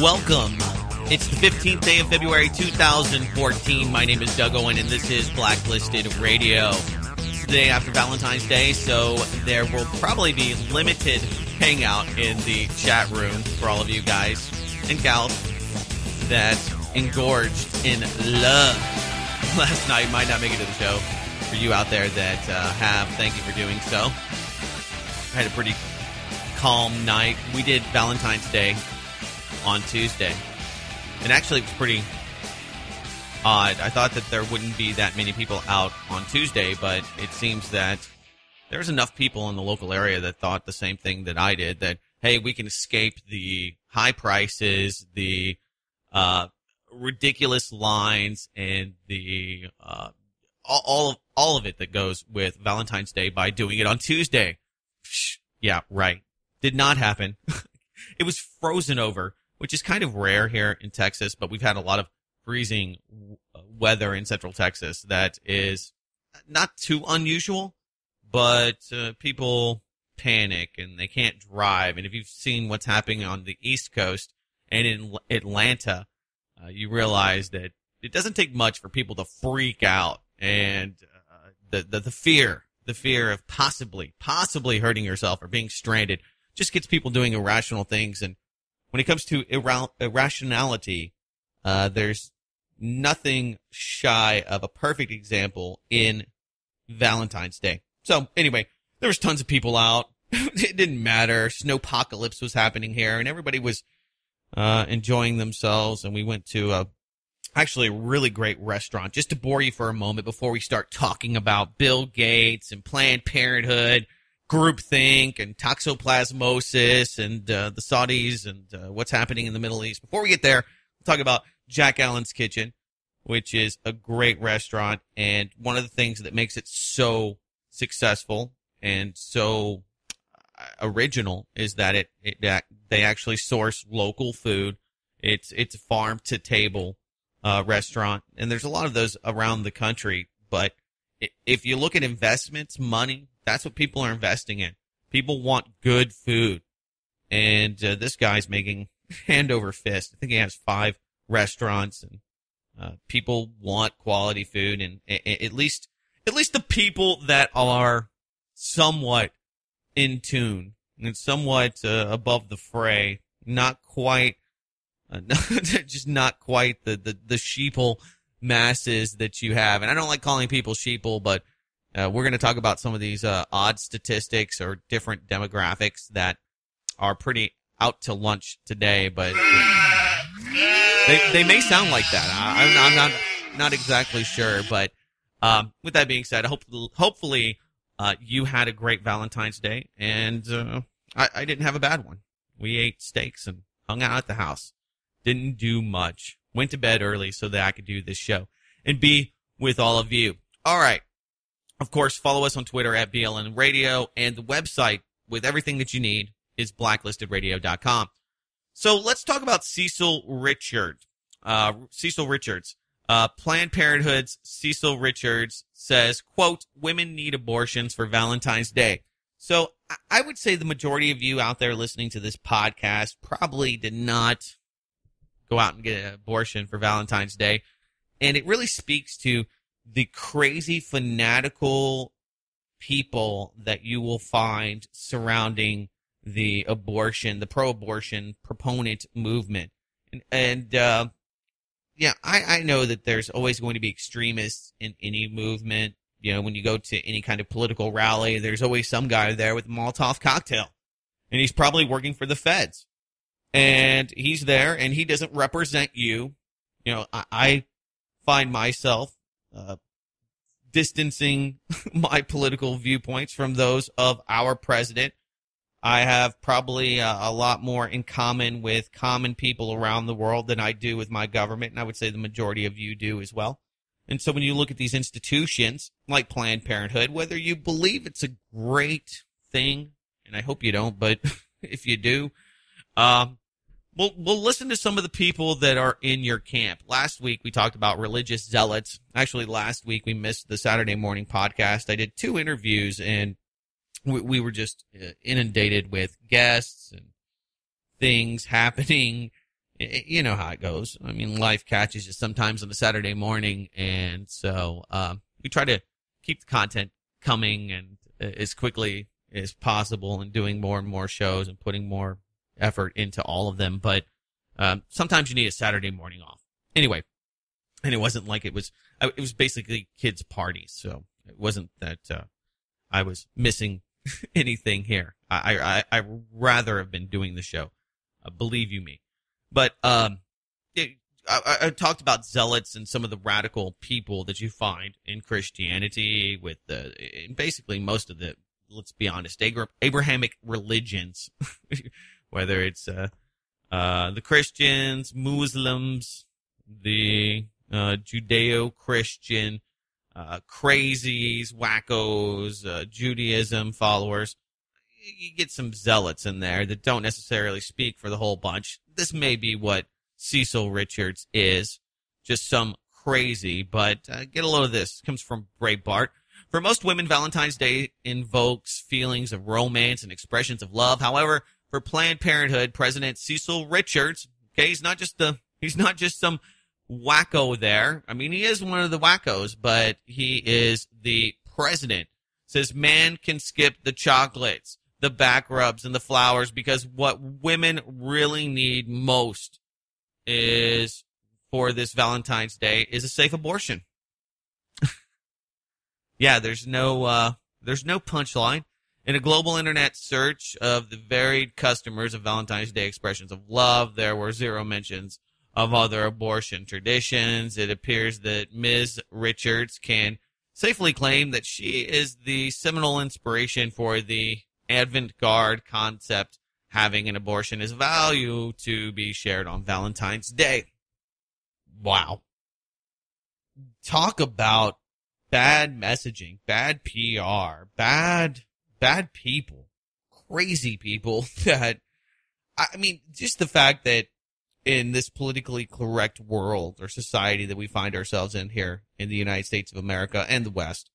Welcome. It's the 15th day of February 2014. My name is Doug Owen, and this is Blacklisted Radio. It's the day after Valentine's Day, so there will probably be limited hangout in the chat room for all of you guys and gals that engorged in love last night. Might not make it to the show. For you out there that have, thank you for doing so. I had a pretty calm night. We did Valentine's Day on Tuesday. And actually, it was pretty odd. I thought that there wouldn't be that many people out on Tuesday, but it seems that there's enough people in the local area that thought the same thing that I did, that, hey, we can escape the high prices, the ridiculous lines, and the all of it that goes with Valentine's Day by doing it on Tuesday. Yeah, right. Did not happen. It was frozen over, which is kind of rare here in Texas, but we've had a lot of freezing weather in Central Texas that is not too unusual, but people panic and they can't drive. And if you've seen what's happening on the East Coast and in Atlanta, you realize that it doesn't take much for people to freak out. And the fear of possibly hurting yourself or being stranded just gets people doing irrational things. And when it comes to irrationality, there's nothing shy of a perfect example in Valentine's Day. So anyway, there was tons of people out. It didn't matter. Snowpocalypse was happening here, and everybody was enjoying themselves. And we went to actually a really great restaurant. Just to bore you for a moment before we start talking about Bill Gates and Planned Parenthood, groupthink and toxoplasmosis and the Saudis and what's happening in the Middle East. Before we get there, we'll talk about Jack Allen's Kitchen, which is a great restaurant. And one of the things that makes it so successful and so original is that they actually source local food. It's a farm to table restaurant, and there's a lot of those around the country. But if you look at investments, money, that's what people are investing in. People want good food, and this guy's making hand over fist. I think he has 5 restaurants, and people want quality food, and at least the people that are somewhat in tune and somewhat above the fray, not quite. Just not quite the sheeple masses that you have. And I don't like calling people sheeple, but we're going to talk about some of these odd statistics or different demographics that are pretty out to lunch today, but they may sound like that. I'm not exactly sure, but with that being said, hopefully you had a great Valentine's Day, and I didn't have a bad one. We ate steaks and hung out at the house. Didn't do much. Went to bed early so that I could do this show and be with all of you. All right. Of course, follow us on Twitter at BLN Radio, and the website with everything that you need is blacklistedradio.com. So let's talk about Cecil Richards. Planned Parenthood's Cecil Richards says, quote, "Women need abortions for Valentine's Day." So I would say the majority of you out there listening to this podcast probably did not go out and get an abortion for Valentine's Day. And it really speaks to the crazy, fanatical people that you will find surrounding the pro-abortion proponent movement. And I know that there's always going to be extremists in any movement. You know, when you go to any kind of political rally, there's always some guy there with a Molotov cocktail. And he's probably working for the feds. And he's there, and he doesn't represent you. You know, I find myself distancing my political viewpoints from those of our president. I have probably a lot more in common with common people around the world than I do with my government, and I would say the majority of you do as well. And so when you look at these institutions like Planned Parenthood, whether you believe it's a great thing, and I hope you don't, but if you do, we'll listen to some of the people that are in your camp. Last week we talked about religious zealots. Actually, last week we missed the Saturday morning podcast. I did 2 interviews, and we were just inundated with guests and things happening you know how it goes. I mean, life catches you sometimes on a Saturday morning, and so we try to keep the content coming and as quickly as possible, and doing more and more shows and putting more effort into all of them. But sometimes you need a Saturday morning off. Anyway, and it wasn't like it was basically kids' parties, so it wasn't that I was missing anything here. I rather have been doing the show, believe you me. But I talked about zealots and some of the radical people that you find in Christianity, with basically most of the, let's be honest, Abrahamic religions, whether it's the Christians, Muslims, the Judeo-Christian crazies, wackos, Judaism followers. You get some zealots in there that don't necessarily speak for the whole bunch. This may be what Cecil Richards is, just some crazy, but get a load of this. It comes from Breitbart. For most women, Valentine's Day invokes feelings of romance and expressions of love. However, for Planned Parenthood, President Cecil Richards, okay, he's not just some wacko there. I mean, he is one of the wackos, but he is the president. Says man can skip the chocolates, the back rubs, and the flowers, because what women really need most is, for this Valentine's Day, is a safe abortion. Yeah, there's no punchline. In a global internet search of the varied customers of Valentine's Day expressions of love, there were zero mentions of other abortion traditions. It appears that Ms. Richards can safely claim that she is the seminal inspiration for the avant-garde concept. Having an abortion is value to be shared on Valentine's Day. Wow. Talk about bad messaging, bad PR, bad people, crazy people that, I mean, just the fact that in this politically correct world or society that we find ourselves in here in the United States of America and the West,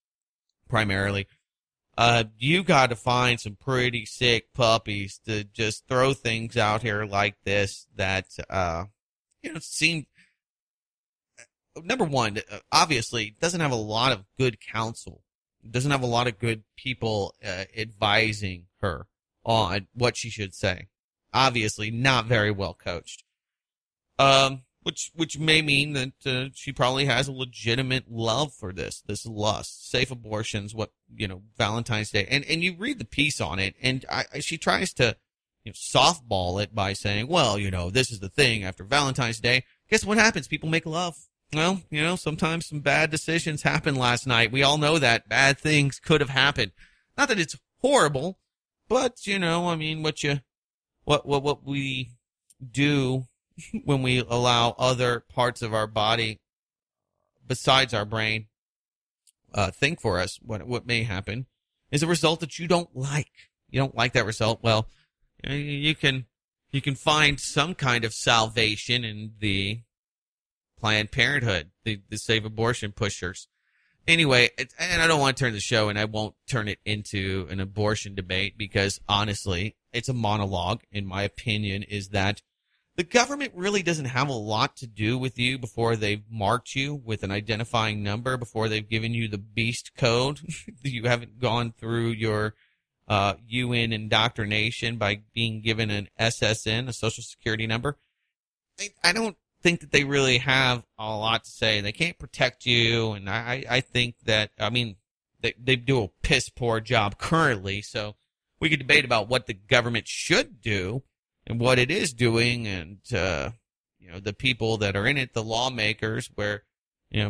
primarily, you got to find some pretty sick puppies to just throw things out here like this that, seem, number one, obviously doesn't have a lot of good counsel. Doesn't have a lot of good people advising her on what she should say. Obviously not very well coached. Which may mean that she probably has a legitimate love for this lust. Safe abortions, Valentine's Day. And you read the piece on it, and she tries to softball it by saying, well, this is the thing after Valentine's Day. Guess what happens? People make love. Well, sometimes some bad decisions happened last night. We all know that. Bad things could have happened. Not that it's horrible, but, what we do when we allow other parts of our body besides our brain think for us what may happen is a result that you don't like. You don't like that result. Well, you can find some kind of salvation in the Planned Parenthood, the Save Abortion pushers. Anyway, and I don't want to turn the show, and I won't turn it into an abortion debate, because honestly, it's a monologue. In my opinion, is that the government really doesn't have a lot to do with you before they've marked you with an identifying number, before they've given you the beast code. You haven't gone through your UN indoctrination by being given an SSN, a Social Security number. I don't think that they really have a lot to say. They can't protect you, and I think that, they do a piss poor job currently, so we could debate about what the government should do and what it is doing, and the people that are in it, the lawmakers, where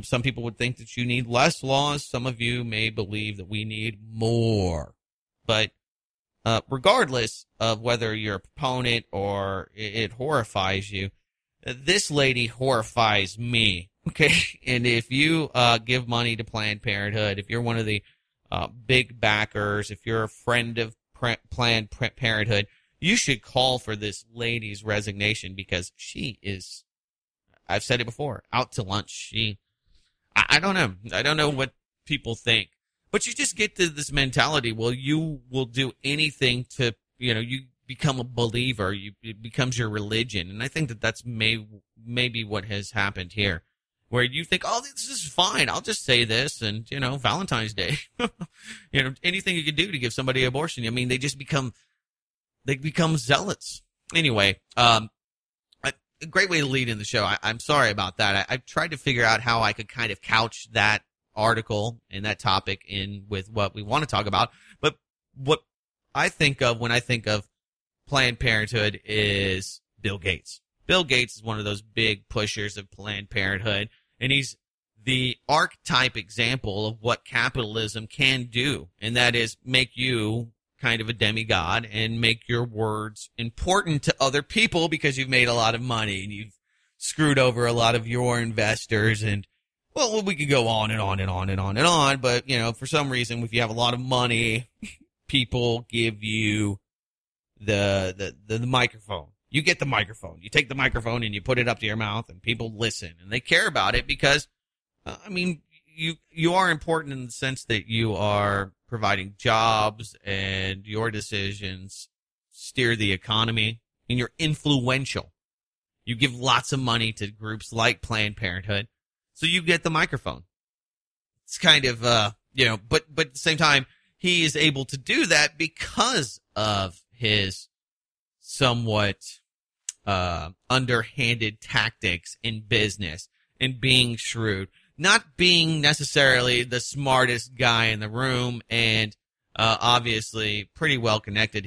some people would think that you need less laws. Some of you may believe that we need more. But regardless of whether you're a proponent or it horrifies you, this lady horrifies me, okay? And if you give money to Planned Parenthood, if you're one of the big backers, if you're a friend of Planned Parenthood, you should call for this lady's resignation, because she is, I've said it before, out to lunch. I don't know. I don't know what people think. But you just get to this mentality, well, you will do anything to, you become a believer. It becomes your religion. And I think that that's maybe what has happened here, where you think, oh, this is fine. I'll just say this. And, Valentine's Day, anything you can do to give somebody abortion. I mean, they become zealots. Anyway, a great way to lead in the show. I'm sorry about that. I've tried to figure out how I could kind of couch that article and that topic in with what we want to talk about. But what I think of when I think of Planned Parenthood is Bill Gates. Bill Gates is one of those big pushers of Planned Parenthood, and he's the archetype example of what capitalism can do, and that is make you kind of a demigod and make your words important to other people because you've made a lot of money and you've screwed over a lot of your investors. And, well, we could go on and on and on and on and on, but, for some reason, if you have a lot of money, people give you the microphone. You get the microphone. You take the microphone and you put it up to your mouth, and people listen, and they care about it because, you are important in the sense that you are providing jobs, and your decisions steer the economy, and you're influential. You give lots of money to groups like Planned Parenthood, so you get the microphone. It's kind of, but at the same time, he is able to do that because of his somewhat underhanded tactics in business and being shrewd, not being necessarily the smartest guy in the room, and obviously pretty well connected.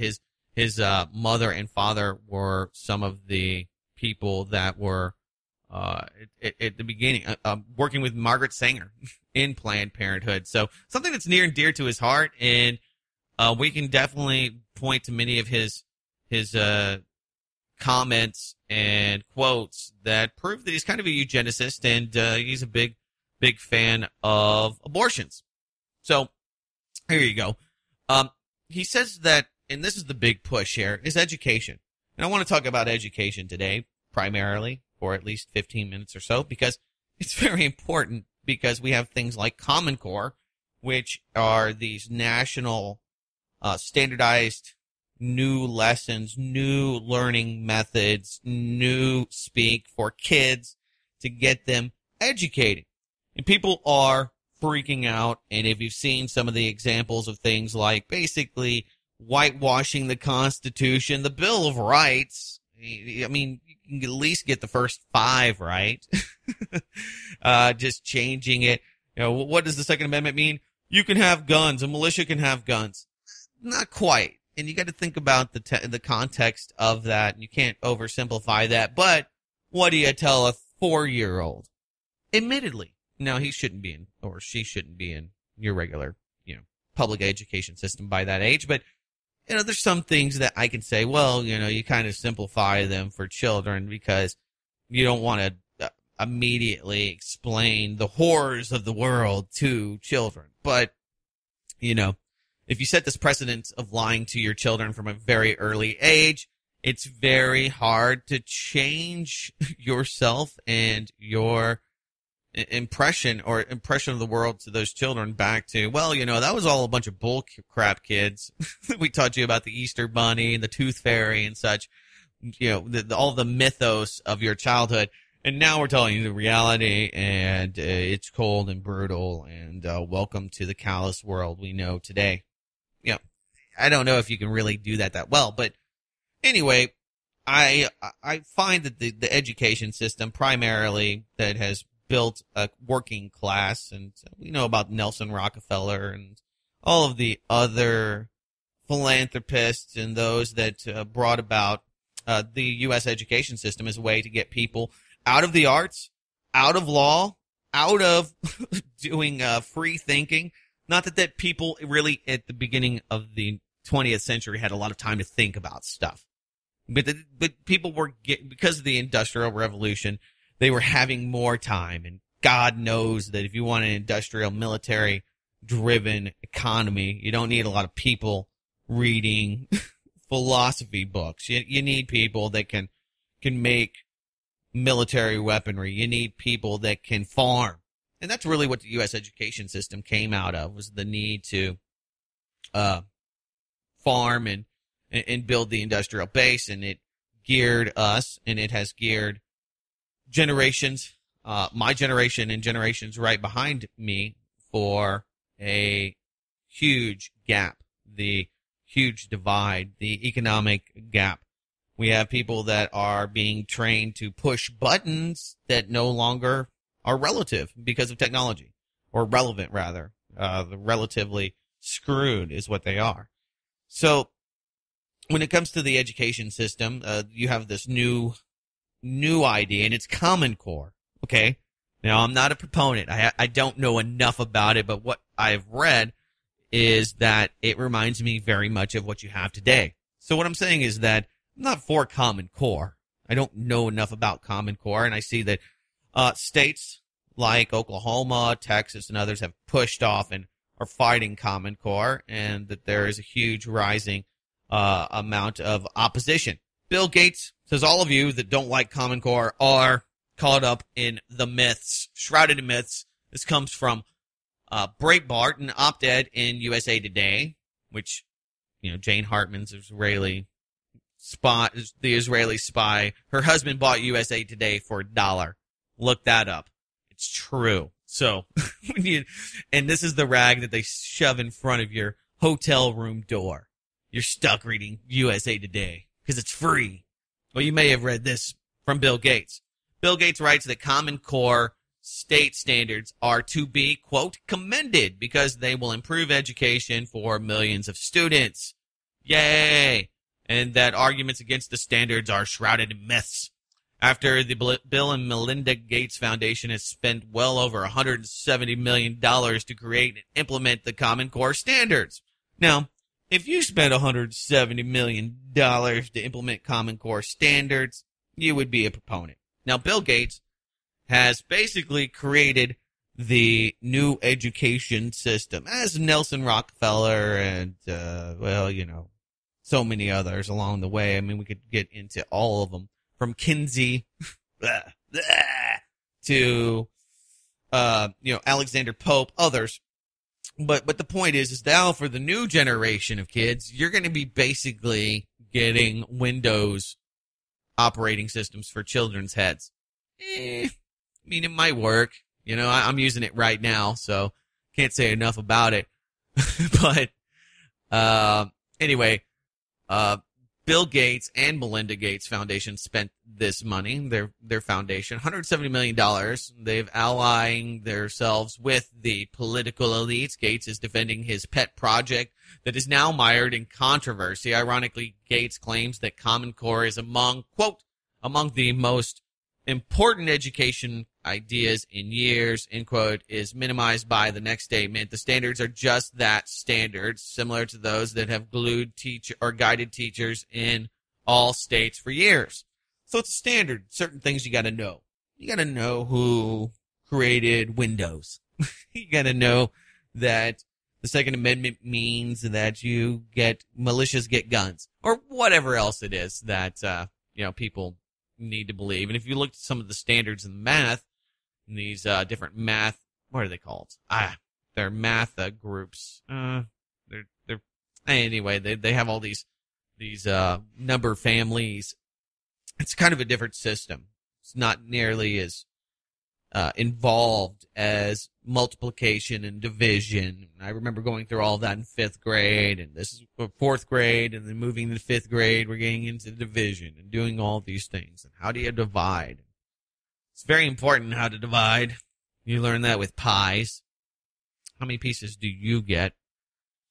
His mother and father were some of the people that were at the beginning working with Margaret Sanger in Planned Parenthood. So something that's near and dear to his heart, and we can definitely point to many of his comments and quotes that prove that he's kind of a eugenicist, and he's a big fan of abortions. So here you go. He says that, and this is the big push here, is education. And I want to talk about education today, primarily, for at least 15 minutes or so, because it's very important, because we have things like Common Core, which are these national standardized new lessons, new learning methods, new speak for kids to get them educated. And people are freaking out. And if you've seen some of the examples of things like basically whitewashing the Constitution, the Bill of Rights, I mean, you can at least get the first 5 right. Just changing it. What does the Second Amendment mean? You can have guns. A militia can have guns. Not quite. And you got to think about the context of that. And you can't oversimplify that. But what do you tell a 4-year-old? Admittedly, no, he shouldn't be in, or she shouldn't be in your regular, public education system by that age. But, there's some things that I can say, well, you kind of simplify them for children because you don't want to immediately explain the horrors of the world to children. But, if you set this precedent of lying to your children from a very early age, it's very hard to change yourself and your impression of the world to those children back to, well, that was all a bunch of bull crap, kids. We taught you about the Easter Bunny and the Tooth Fairy and such, all the mythos of your childhood. And now we're telling you the reality, and it's cold and brutal, and welcome to the callous world we know today. I don't know if you can really do that well, but anyway, I find that the education system primarily that has built a working class, and we know about Nelson Rockefeller and all of the other philanthropists and those that brought about the U.S. education system as a way to get people out of the arts, out of law, out of doing free thinking. Not that people really at the beginning of the 20th century had a lot of time to think about stuff. But people were, because of the Industrial Revolution, they were having more time. And God knows that if you want an industrial, military-driven economy, you don't need a lot of people reading philosophy books. You need people that can make military weaponry. You need people that can farm. And that's really what the U.S. education system came out of, was the need to farm and build the industrial base, and it geared us, and it has geared generations, my generation and generations right behind me, for a huge gap, the huge divide, the economic gap. We have people that are being trained to push buttons that no longer are relative because of technology, or relevant rather. The relatively screwed is what they are. So when it comes to the education system, you have this new idea, and it's Common Core. Okay. Now, I'm not a proponent. I don't know enough about it, but what I've read is that it reminds me very much of what you have today. So what I'm saying is that I'm not for Common Core. I don't know enough about Common Core, and I see that states like Oklahoma, Texas, and others have pushed off and are fighting Common Core, and that there is a huge rising amount of opposition. Bill Gates says all of you that don't like Common Core are caught up in the myths, shrouded in myths. This comes from Breitbart, an op-ed in USA Today, which, Jane Hartman's Israeli spy, the Israeli spy, her husband bought USA Today for $1. Look that up. It's true. So, and this is the rag that they shove in front of your hotel room door. You're stuck reading USA Today because it's free. Well, you may have read this from Bill Gates. Bill Gates writes that Common Core state standards are to be, quote, commended because they will improve education for millions of students. Yay! And that arguments against the standards are shrouded in myths. After the Bill and Melinda Gates Foundation has spent well over $170 million to create and implement the Common Core standards. Now, if you spent $170 million to implement Common Core standards, you would be a proponent. Now, Bill Gates has basically created the new education system, as Nelson Rockefeller and, so many others along the way. I mean, we could get into all of them, from Kinsey to, Alexander Pope, others. But the point is now for the new generation of kids, you're going to be basically getting Windows operating systems for children's heads. I mean, it might work. I'm using it right now, so can't say enough about it. But anyway, Bill Gates and Melinda Gates Foundation spent this money, their foundation, $170 million. They've allying themselves with the political elites. Gates is defending his pet project that is now mired in controversy. Ironically, Gates claims that Common Core is among the most important education ideas in years, end quote, is minimized by the next statement. The standards are just that, standards, similar to those that have glued guided teachers in all states for years. So it's a standard. Certain things you got to know. You got to know who created Windows. You got to know that the Second Amendment means that militias get guns, or whatever else it is that people need to believe. And if you look at some of the standards in math, in these different math, what are they called? They're math groups. Anyway, they have all these number families. It's kind of a different system. It's not nearly as involved as multiplication and division. I remember going through all of that in 5th grade, and this is 4th grade, and then moving into 5th grade, we're getting into division and doing all these things. And how do you divide? It's very important how to divide. You learn that with pies. How many pieces do you get?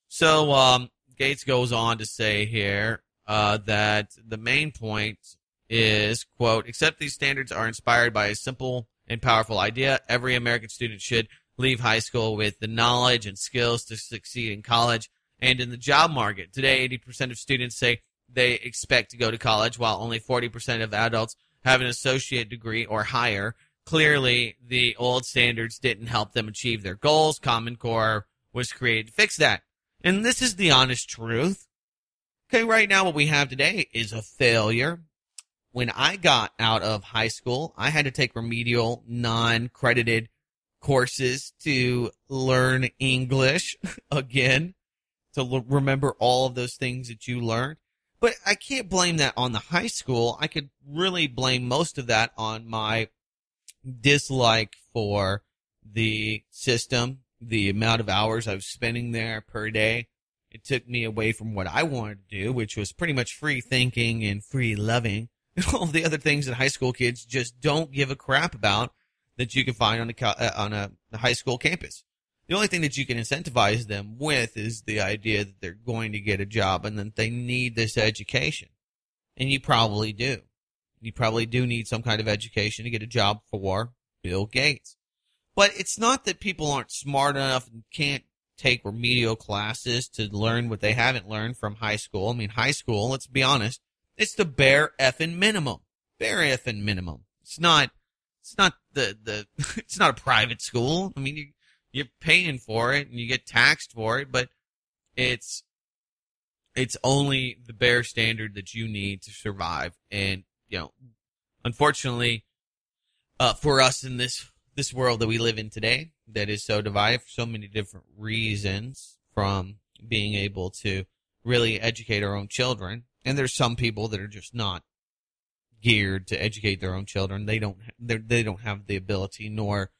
So Gates goes on to say here that the main point is, quote, except these standards are inspired by a simple and powerful idea. Every American student should leave high school with the knowledge and skills to succeed in college and in the job market. Today, 80% of students say they expect to go to college, while only 40% of adults have an associate degree or higher. Clearly, the old standards didn't help them achieve their goals. Common Core was created to fix that. And this is the honest truth. Okay, right now what we have today is a failure. When I got out of high school, I had to take remedial, non-credited courses to learn English again, to remember all of those things that you learned. But I can't blame that on the high school. I could really blame most of that on my dislike for the system, the amount of hours I was spending there per day. It took me away from what I wanted to do, which was pretty much free thinking and free loving, and all the other things that high school kids just don't give a crap about that you can find on a high school campus. The only thing that you can incentivize them with is the idea that they're going to get a job and that they need this education. And you probably do. You probably do need some kind of education to get a job for Bill Gates. But it's not that people aren't smart enough and can't take remedial classes to learn what they haven't learned from high school. I mean, high school, let's be honest, it's the bare effing minimum. Bare effing minimum. It's not it's not a private school. I mean, you're paying for it and you get taxed for it, but it's only the bare standard that you need to survive. And, you know, unfortunately, for us in this world that we live in today, that is so divided for so many different reasons, from being able to really educate our own children. And there's some people that are just not geared to educate their own children. They don't have the ability nor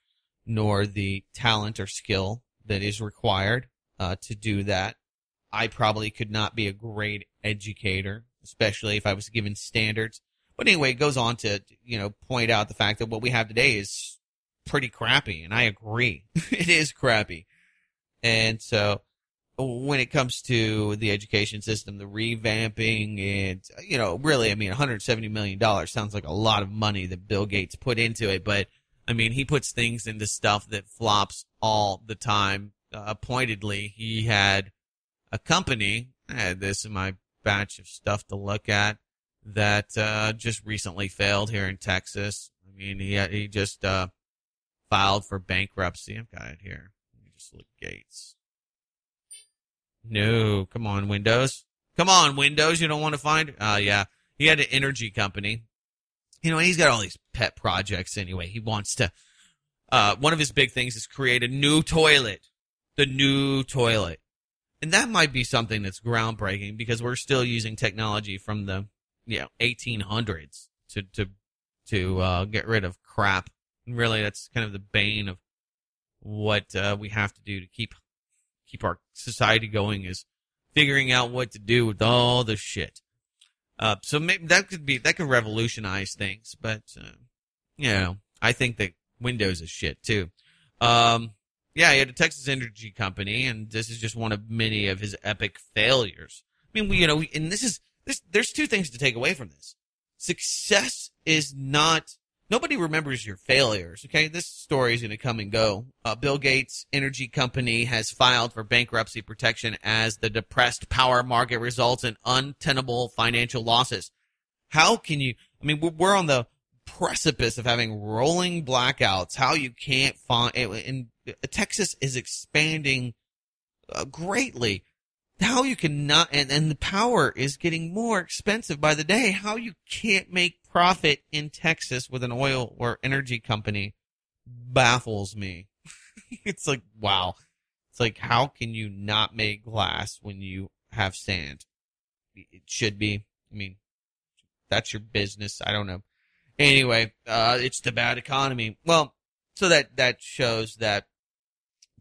the talent or skill that is required to do that. I probably could not be a great educator, especially if I was given standards. But anyway, it goes on to, you know, point out the fact that what we have today is pretty crappy, and I agree. It is crappy. And so when it comes to the education system, the revamping, and, you know, really, I mean, $170 million sounds like a lot of money that Bill Gates put into it, but, I mean, he puts things into stuff that flops all the time. Pointedly, he had a company, I had this in my batch of stuff to look at, that just recently failed here in Texas. I mean, he just filed for bankruptcy. I've got it here. Let me just look at Gates. No, come on, Windows. Come on, Windows, you don't want to find it? Yeah. He had an energy company. You know, he's got all these pet projects anyway. He wants to, one of his big things is create a new toilet. The new toilet. And that might be something that's groundbreaking, because we're still using technology from the, 1800s to get rid of crap. And really, that's kind of the bane of what we have to do to keep our society going, is figuring out what to do with all the shit. So maybe that could revolutionize things, but I think that Windows is shit too. He had a Texas energy company, and this is just one of many of his epic failures. I mean, and there's two things to take away from this. Success is not. Nobody remembers your failures, okay? This story is going to come and go. Bill Gates' energy company has filed for bankruptcy protection as the depressed power market results in untenable financial losses. How can you, we're on the precipice of having rolling blackouts. How you can't find, and Texas is expanding greatly. How you cannot, and the power is getting more expensive by the day. How you can't make profit in Texas with an oil or energy company baffles me. It's like, wow. It's like, how can you not make glass when you have sand? It should be. That's your business. I don't know. Anyway, it's the bad economy. Well, so that shows that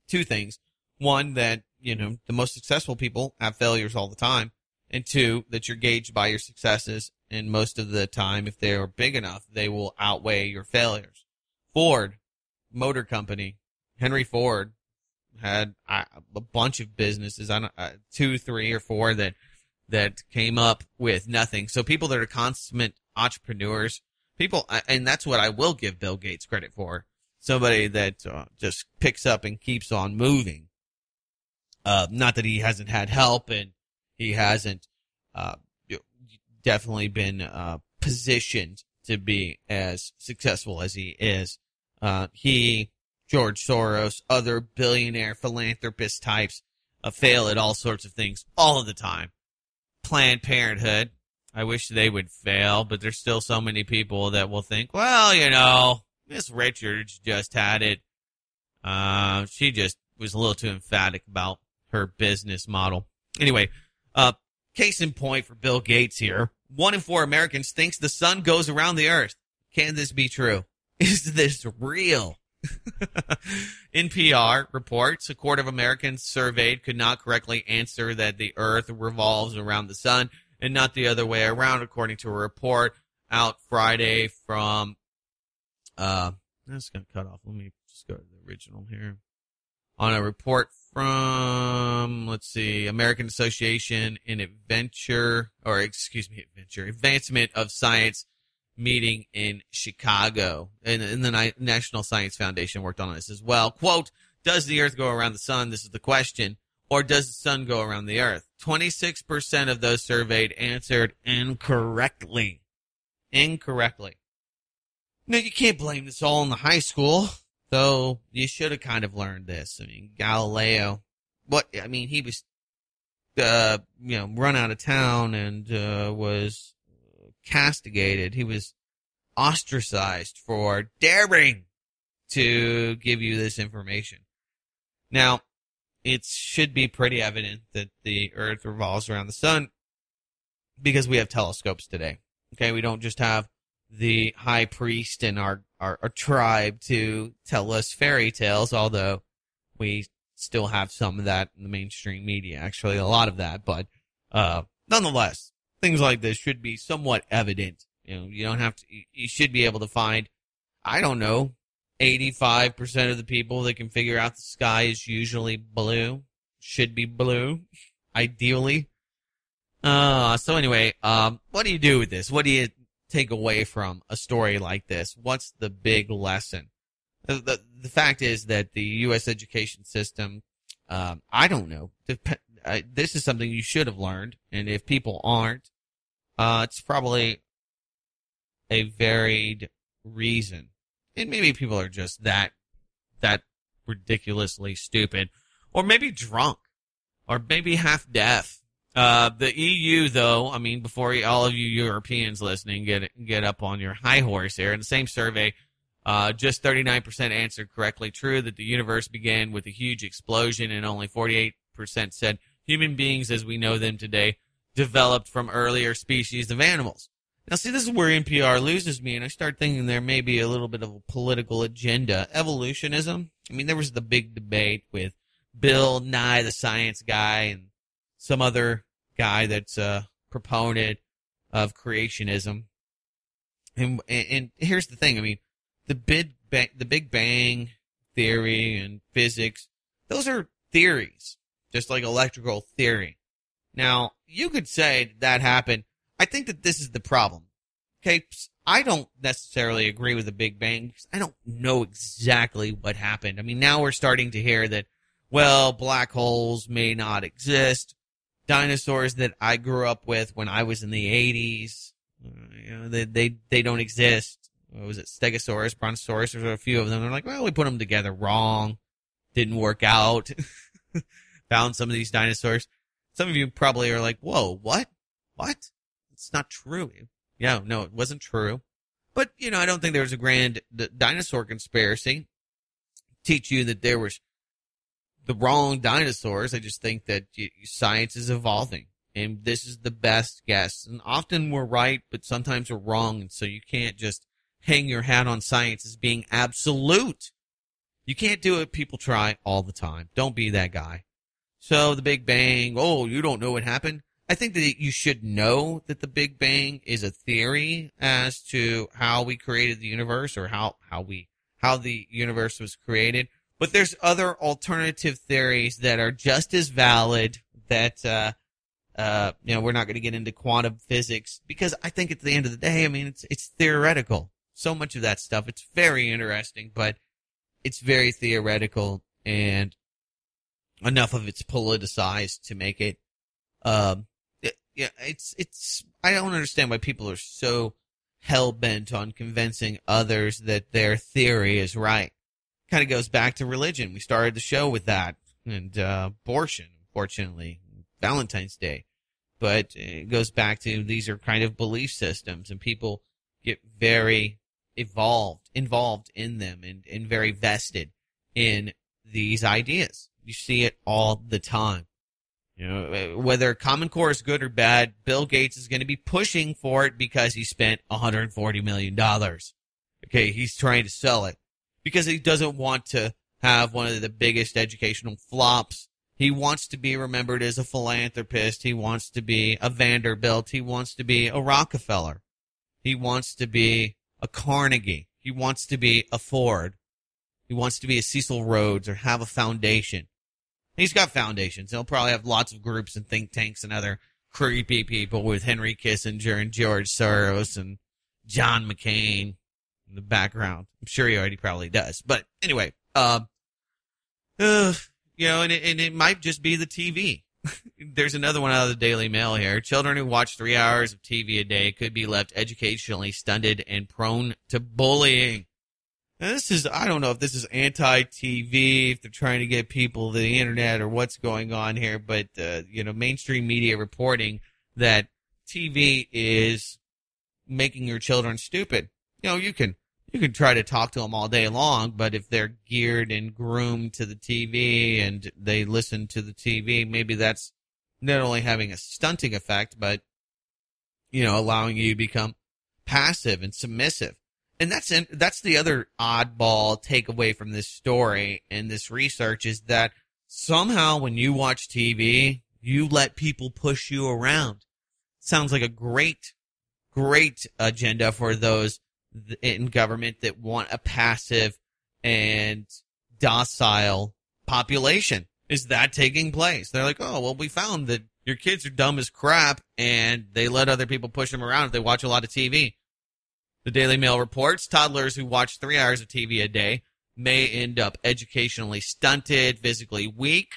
two things. One, that, the most successful people have failures all the time. And two, that you're gauged by your successes. And most of the time, if they are big enough, they will outweigh your failures. Ford Motor Company, Henry Ford, had a bunch of businesses, 2, 3, or 4 that came up with nothing. So people that are consummate entrepreneurs, and that's what I will give Bill Gates credit for. Somebody that just picks up and keeps on moving. Not that he hasn't had help, and he hasn't definitely been positioned to be as successful as he is. He, George Soros, other billionaire philanthropist types fail at all sorts of things all of the time. Planned Parenthood, I wish they would fail, but there's still so many people that will think, well, Miss Richards just had it. She just was a little too emphatic about her business model. Anyway, Case in point for Bill Gates here. 1 in 4 Americans thinks the sun goes around the earth. Can this be true? Is this real? NPR reports a quarter of Americans surveyed could not correctly answer that the earth revolves around the sun and not the other way around, according to a report out Friday from, that's going to cut off. Let me just go to the original here. On a report from, American Association in Advancement of Science meeting in Chicago. And the National Science Foundation worked on this as well. Quote, does the earth go around the sun? This is the question. Or does the sun go around the earth? 26% of those surveyed answered incorrectly. Incorrectly. Now, you can't blame this all on the high school, though you should have kind of learned this. I mean, Galileo, he was, run out of town and was castigated. He was ostracized for daring to give you this information. Now, it should be pretty evident that the earth revolves around the sun because we have telescopes today. Okay, we don't just have the high priest in our tribe to tell us fairy tales, although we still have some of that in the mainstream media, actually a lot of that, but nonetheless, things like this should be somewhat evident. You should be able to find, 85% of the people that can figure out the sky is usually blue, should be blue, ideally. So anyway, what do you do with this? What do you take away from a story like this? What's the big lesson? The fact is that the U.S. education system, I don't know. This is something you should have learned, and if people aren't, it's probably a varied reason. And maybe people are just that ridiculously stupid, or maybe drunk, or maybe half deaf. The EU, though, before all of you Europeans listening get up on your high horse here, in the same survey, just 39% answered correctly true that the universe began with a huge explosion, and only 48% said human beings as we know them today developed from earlier species of animals. Now, see, this is where NPR loses me, and I start thinking there may be a little bit of a political agenda. Evolutionism. There was the big debate with Bill Nye, the science guy, and some other guy that's a proponent of creationism. And here's the thing. The Big Bang theory and physics, those are theories, just like electrical theory. Now, you could say that happened. I think that this is the problem. Okay, I don't necessarily agree with the Big Bang because I don't know exactly what happened. Now we're starting to hear that, black holes may not exist. Dinosaurs that I grew up with when I was in the 80s, they don't exist. What was it? Stegosaurus, Brontosaurus, there's a few of them. They're like, we put them together wrong. Didn't work out. Found some of these dinosaurs. Some of you probably are like, whoa, what? What? It's not true. Yeah, no, it wasn't true. But, I don't think there was a grand dinosaur conspiracy. Teach you that there was the wrong dinosaurs. I just think that science is evolving, and this is the best guess. And often we're right, but sometimes we're wrong, and so you can't just hang your hat on science as being absolute. You can't do it. People try all the time. Don't be that guy. So the Big Bang, you don't know what happened? I think that you should know that the Big Bang is a theory as to how we created the universe, or how the universe was created. But there's other alternative theories that are just as valid that, we're not going to get into quantum physics, because I think at the end of the day, it's theoretical. So much of that stuff, it's very interesting, but it's very theoretical, and enough of it's politicized to make it, I don't understand why people are so hell-bent on convincing others that their theory is right. Kind of goes back to religion. We started the show with that, and abortion, unfortunately, Valentines Day. But it goes back to these are kind of belief systems, and people get very involved in them, and very vested in these ideas. You see it all the time. You know, whether Common Core is good or bad, Bill Gates is going to be pushing for it because he spent $140 million. Okay, he's trying to sell it because he doesn't want to have one of the biggest educational flops. He wants to be remembered as a philanthropist. He wants to be a Vanderbilt. He wants to be a Rockefeller. He wants to be a Carnegie. He wants to be a Ford. He wants to be a Cecil Rhodes or have a foundation. He's got foundations. He'll probably have lots of groups and think tanks and other creepy people with Henry Kissinger and George Soros and John McCain in the background. I'm sure he already probably does. But anyway, you know, and it might just be the TV. There's another one out of the Daily Mail here. Children who watch 3 hours of TV a day could be left educationally stunted and prone to bullying. Now this is, I don't know if this is anti-TV, if they're trying to get people to the internet or what's going on here, but, you know, mainstream media reporting that TV is making your children stupid. You know, you can try to talk to them all day long, but if they're geared and groomed to the TV and they listen to the TV, maybe that's not only having a stunting effect, but, you know, allowing you to become passive and submissive. And that's the other oddball takeaway from this story and this research is that somehow when you watch TV, you let people push you around. Sounds like a great agenda for those in government that want a passive and docile population. Is that taking place? They're like, oh, well, we found that your kids are dumb as crap and they let other people push them around if they watch a lot of TV. The Daily Mail reports toddlers who watch 3 hours of TV a day may end up educationally stunted, physically weak,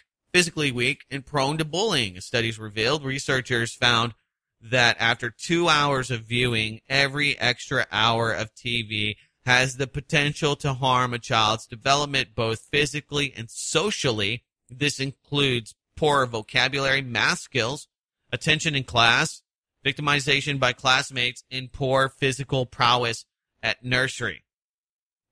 and prone to bullying. As studies revealed, researchers found that after 2 hours of viewing, every extra hour of TV has the potential to harm a child's development both physically and socially. This includes poor vocabulary, math skills, attention in class, victimization by classmates, and poor physical prowess at nursery.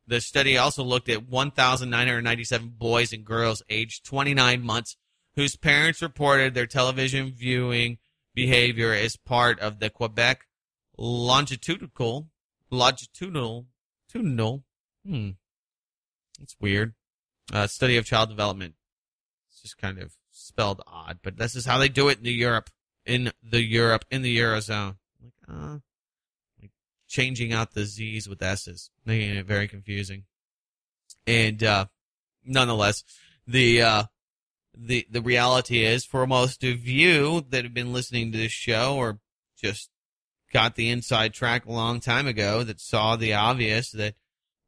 The study also looked at 1,997 boys and girls aged 29 months whose parents reported their television viewing behavior as part of the Quebec longitudinal. It's weird. Study of child development. It's just kind of spelled odd, but this is how they do it in the Eurozone. Like changing out the Z's with S's, making it very confusing. And nonetheless, the reality is, for most of you that have been listening to this show or just got the inside track a long time ago that saw the obvious, that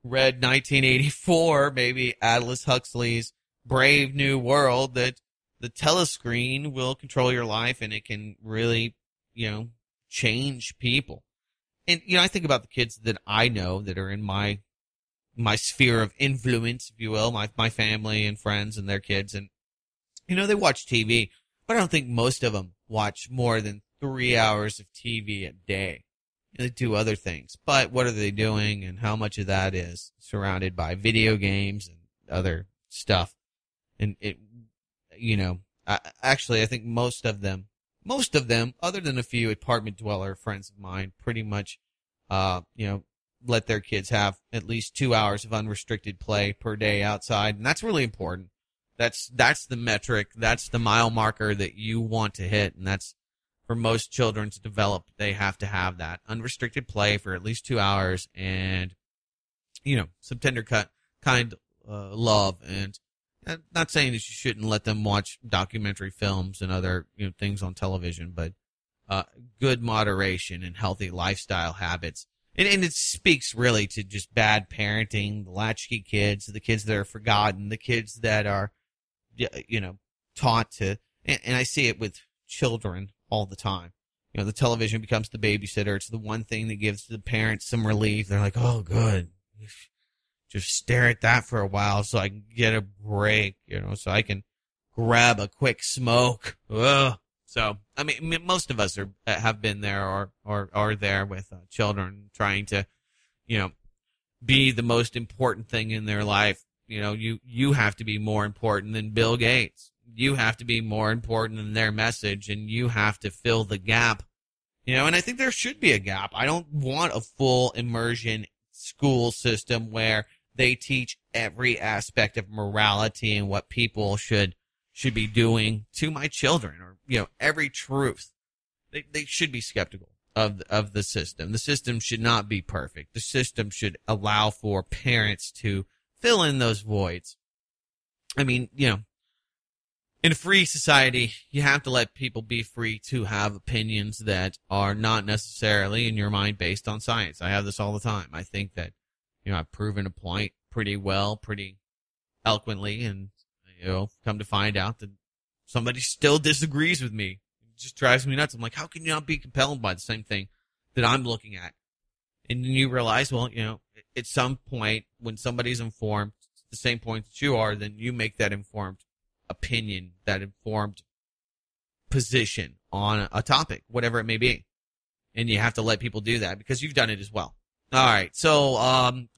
read 1984, maybe Aldous Huxley's Brave New World, that the telescreen will control your life and it can really, you know, change people. And, you know, I think about the kids that I know that are in my sphere of influence, if you will, my family and friends and their kids. And, you know, they watch TV, but I don't think most of them watch more than 3 hours of TV a day. They do other things. But what are they doing and how much of that is surrounded by video games and other stuff? And it, you know, I think most of them, other than a few apartment dweller friends of mine, pretty much, you know, let their kids have at least 2 hours of unrestricted play per day outside. And that's really important. That's the metric. That's the mile marker that you want to hit. And that's for most children to develop. They have to have that unrestricted play for at least 2 hours and, you know, some tender kind love. And I'm not saying that you shouldn't let them watch documentary films and other, you know, things on television, but good moderation and healthy lifestyle habits. And it speaks really to just bad parenting, the latchkey kids, the kids that are forgotten, the kids that are, you know, taught to, and I see it with children all the time. You know, the television becomes the babysitter. It's the one thing that gives the parents some relief. They're like, oh, good. Just stare at that for a while so I can get a break, you know, so I can grab a quick smoke. Ugh. So, I mean, most of us have been there or are there with children trying to, you know, be the most important thing in their life. You know, you have to be more important than Bill Gates. you have to be more important than their message, and you have to fill the gap. And I think there should be a gap. I don't want a full immersion school system where they teach every aspect of morality and what people should be doing to my children, or every truth. They should be skeptical of the system. The system should not be perfect. The system should allow for parents to fill in those voids. I mean, in a free society, you have to let people be free to have opinions that are not necessarily, in your mind, based on science. I have this all the time. I think that, I've proven a point pretty well, pretty eloquently, and, come to find out that somebody still disagrees with me. It just drives me nuts. I'm like, how can you not be compelled by the same thing that I'm looking at? And then you realize, well, at some point, when somebody's informed, the same point that you are, then you make that informed opinion, that informed position on a topic, whatever it may be. And you have to let people do that because you've done it as well. All right. So,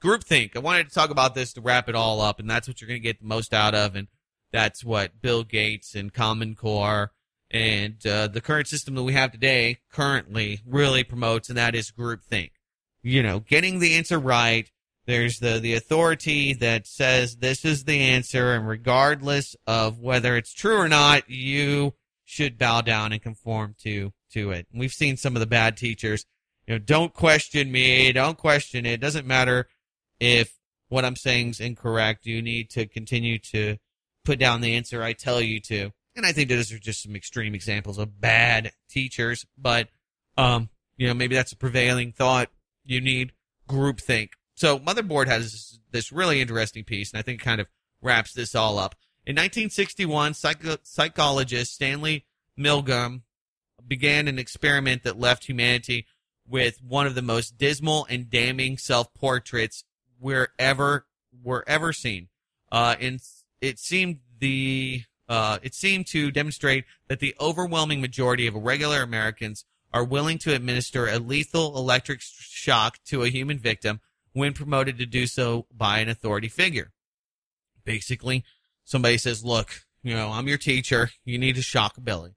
groupthink. I wanted to talk about this to wrap it all up, and that's what you're going to get the most out of. And that's what Bill Gates and Common Core and the current system that we have today currently really promotes, and that is groupthink. Getting the answer right. There's the authority that says this is the answer, and regardless of whether it's true or not, you should bow down and conform to it. And we've seen some of the bad teachers, don't question me, don't question it. It doesn't matter if what I'm saying is incorrect. You need to continue to put down the answer I tell you to. And I think those are just some extreme examples of bad teachers, but maybe that's a prevailing thought. You need groupthink. So Motherboard has this really interesting piece, and I think it kind of wraps this all up. In 1961, psychologist Stanley Milgram began an experiment that left humanity with one of the most dismal and damning self-portraits we're ever seen. And it seemed to demonstrate that the overwhelming majority of regular Americans are willing to administer a lethal electric shock to a human victim when promoted to do so by an authority figure. Basically, somebody says, look, I'm your teacher. You need to shock Billy.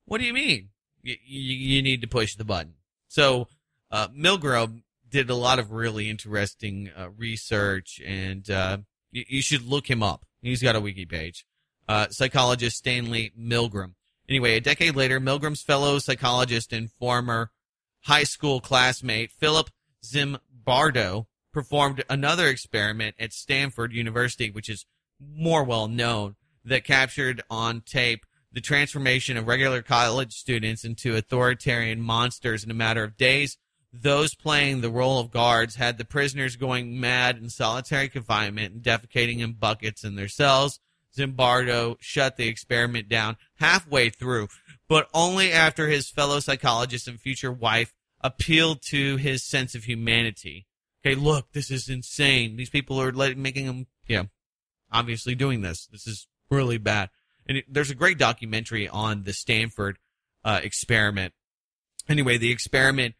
What do you mean? You need to push the button. So Milgram did a lot of really interesting research, and you should look him up. He's got a wiki page. Psychologist Stanley Milgram. Anyway, a decade later, Milgram's fellow psychologist and former high school classmate, Philip Zimbardo, performed another experiment at Stanford University, which is more well known, that captured on tape the transformation of regular college students into authoritarian monsters in a matter of days. Those playing the role of guards had the prisoners going mad in solitary confinement and defecating in buckets in their cells. Zimbardo shut the experiment down halfway through, but only after his fellow psychologist and future wife appealed to his sense of humanity. Okay, look, this is insane. These people are making them, obviously doing this. This is really bad. And there's a great documentary on the Stanford experiment. Anyway, the experiments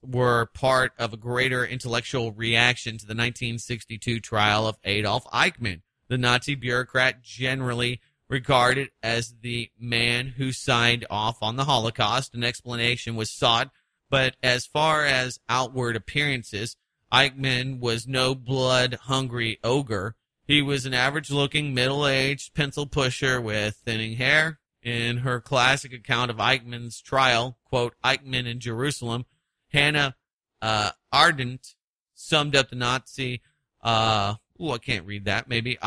were part of a greater intellectual reaction to the 1962 trial of Adolf Eichmann, the Nazi bureaucrat generally regarded as the man who signed off on the Holocaust. An explanation was sought, but as far as outward appearances, Eichmann was no blood-hungry ogre. He was an average-looking, middle-aged pencil pusher with thinning hair. In her classic account of Eichmann's trial, quote, Eichmann in Jerusalem, Hannah Arendt summed up the Nazi I can't read that. Maybe the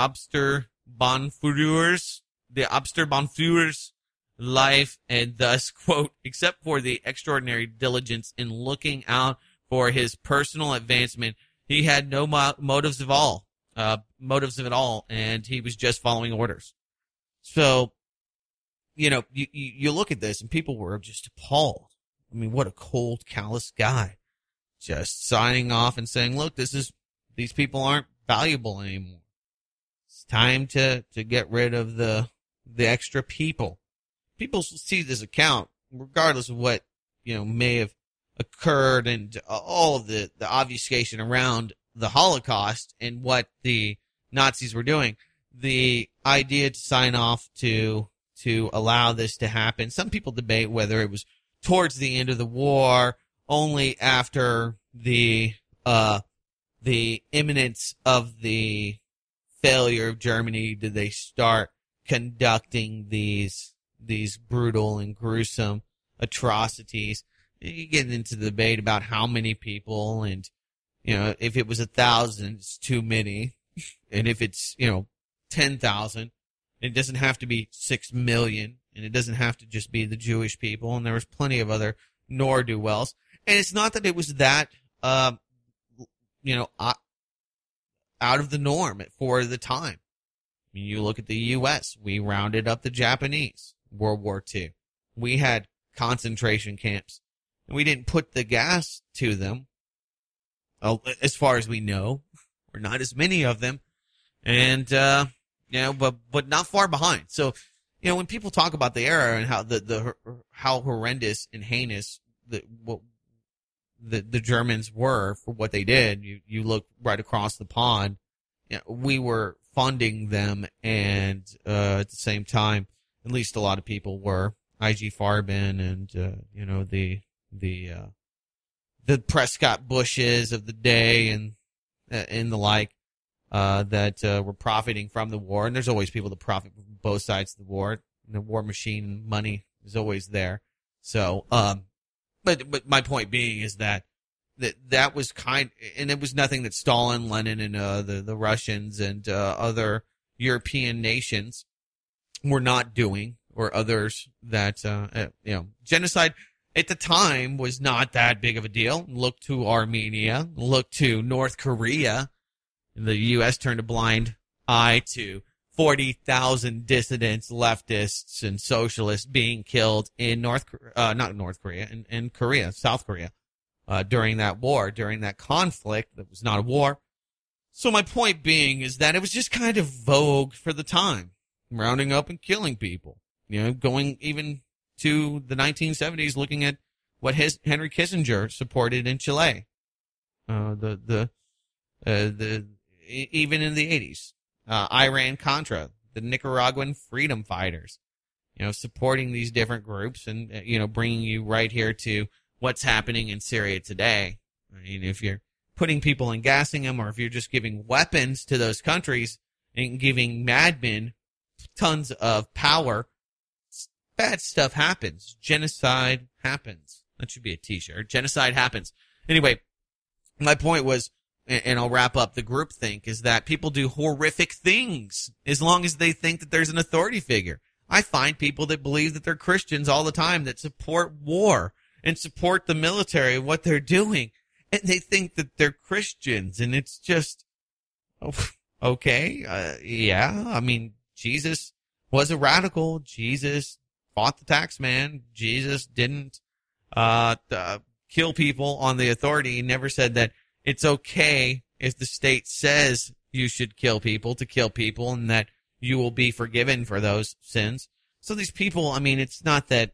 Obsterbanführer's life, and thus, quote, except for the extraordinary diligence in looking out for his personal advancement, he had no motives at all, and he was just following orders. So, you look at this, and people were just appalled. I mean, what a cold, callous guy. Just signing off and saying, look, these people aren't valuable anymore. It's time to get rid of the extra people. People see this account, regardless of what, may have occurred and all of the obfuscation around the Holocaust and what the Nazis were doing. The idea to sign off to allow this to happen. Some people debate whether it was towards the end of the war, only after the imminence of the failure of Germany did they start conducting these brutal and gruesome atrocities. You get into the debate about how many people, and if it was 1,000, it's too many, and if it's 10,000, it doesn't have to be 6 million, and it doesn't have to just be the Jewish people, and there was plenty of other ne'er-do-wells. And it's not that it was that out of the norm for the time. I mean, you look at the U.S., we rounded up the Japanese, World War II. We had concentration camps, and we didn't put the gas to them, as far as we know, or not as many of them, and, but not far behind. So, when people talk about the era and how how horrendous and heinous the Germans were for what they did, you look right across the pond. We were funding them, and at the same time, at least a lot of people were. I.G. Farben and the Prescott Bushes of the day and the like that were profiting from the war. And there's always people that profit from both sides of the war. The war machine money is always there. So, but my point being is that was and it was nothing that Stalin, Lenin, and the Russians and other European nations were not doing, or others that genocide at the time was not that big of a deal. Look to Armenia, look to North Korea. The U.S. turned a blind eye to 40,000 dissidents, leftists, and socialists being killed in in Korea, South Korea, during that war, during that conflict that was not a war. So my point being is that it was just kind of vogue for the time, rounding up and killing people. Going even to the 1970s, looking at what Henry Kissinger supported in Chile. Even in the 80s. Iran-Contra, the Nicaraguan freedom fighters, supporting these different groups and, bringing you right here to what's happening in Syria today. I mean, if you're putting people and gassing them, or if you're just giving weapons to those countries and giving madmen tons of power, bad stuff happens. Genocide happens. That should be a t-shirt. Genocide happens. Anyway, my point was, and I'll wrap up the groupthink, is that people do horrific things as long as they think that there's an authority figure. I find people that believe that they're Christians all the time, that support war and support the military, what they're doing, and they think that they're Christians, and it's just, okay, yeah, I mean, Jesus was a radical. Jesus fought the tax man. Jesus didn't kill people on the authority. He never said that it's okay if the state says you should kill people to kill people, and that you will be forgiven for those sins. So these people, I mean, it's not that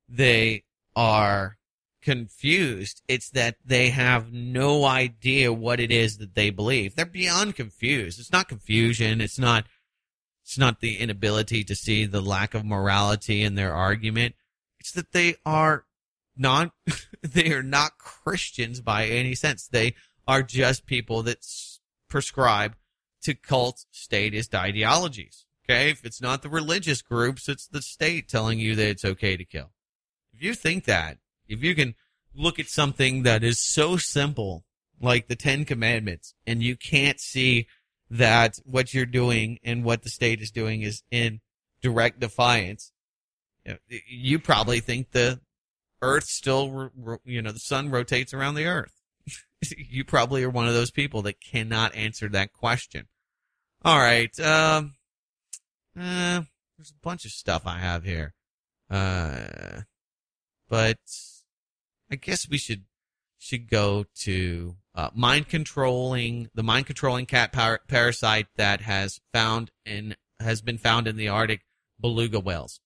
they are confused. It's that they have no idea what it is that they believe. They're beyond confused. It's not confusion. It's not the inability to see the lack of morality in their argument. It's that they are not Christians by any sense. They are just people that prescribe to cult statist ideologies. Okay? If it's not the religious groups, it's the state telling you that it's okay to kill. If you think that, if you can look at something that is so simple, like the Ten Commandments, and you can't see that what you're doing and what the state is doing is in direct defiance, you probably think the earth still, the sun rotates around the earth. You probably are one of those people that cannot answer that question. All right. There's a bunch of stuff I have here. But I guess we should go to the mind controlling cat parasite that has been found in the Arctic beluga whales.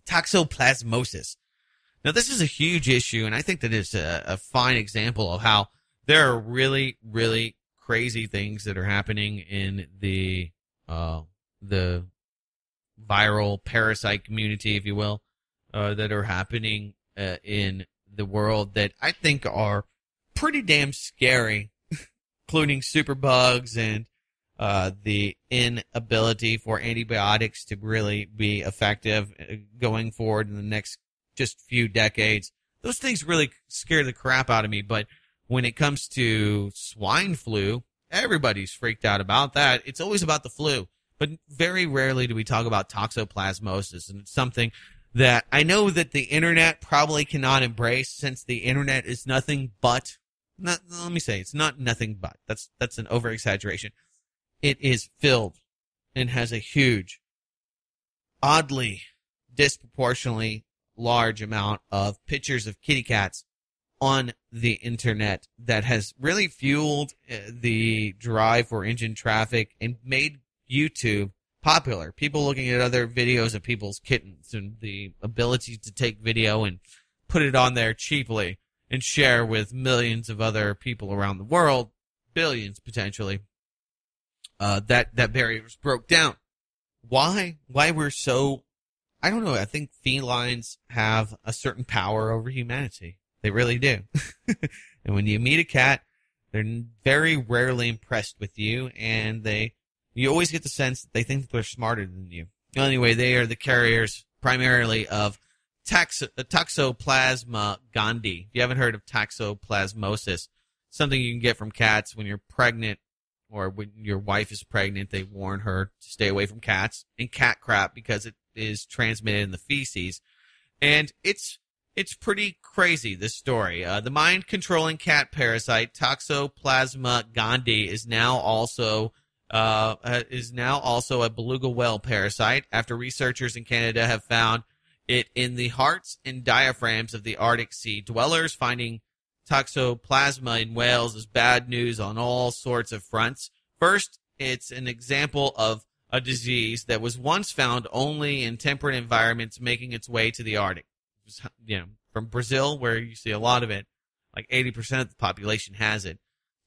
Toxoplasmosis. Now, this is a huge issue, and I think that it's a fine example of how there are really, really crazy things that are happening in the viral parasite community, if you will, that are happening in the world that I think are pretty damn scary, including superbugs and the inability for antibiotics to really be effective going forward in the next just few decades. Those things really scare the crap out of me, but when it comes to swine flu, everybody's freaked out about that. It's always about the flu, but very rarely do we talk about toxoplasmosis, and it's something that I know that the internet probably cannot embrace, since the internet is nothing but, let me say, it's not nothing but. That's an over-exaggeration. It is filled and has a huge, oddly, disproportionately large amount of pictures of kitty cats on the internet that has really fueled the drive for engine traffic and made YouTube popular. People looking at other videos of people's kittens and the ability to take video and put it on there cheaply and share with millions of other people around the world, billions potentially. That barrier was broke down. Why we're so, I don't know, I think felines have a certain power over humanity. They really do. And when you meet a cat, they're very rarely impressed with you, and you always get the sense that they think that they're smarter than you. Anyway, they are the carriers primarily of Toxoplasma gondii. If you haven't heard of toxoplasmosis, something you can get from cats when you're pregnant or when your wife is pregnant. They warn her to stay away from cats and cat crap because it is transmitted in the feces. And it's pretty crazy, this story. The mind-controlling cat parasite Toxoplasma gondii is now also a beluga whale parasite after researchers in Canada have found it in the hearts and diaphragms of the Arctic Sea dwellers. Finding toxoplasma in whales is bad news on all sorts of fronts. First, it's an example of a disease that was once found only in temperate environments making its way to the Arctic. From Brazil, where you see a lot of it, like 80% of the population has it,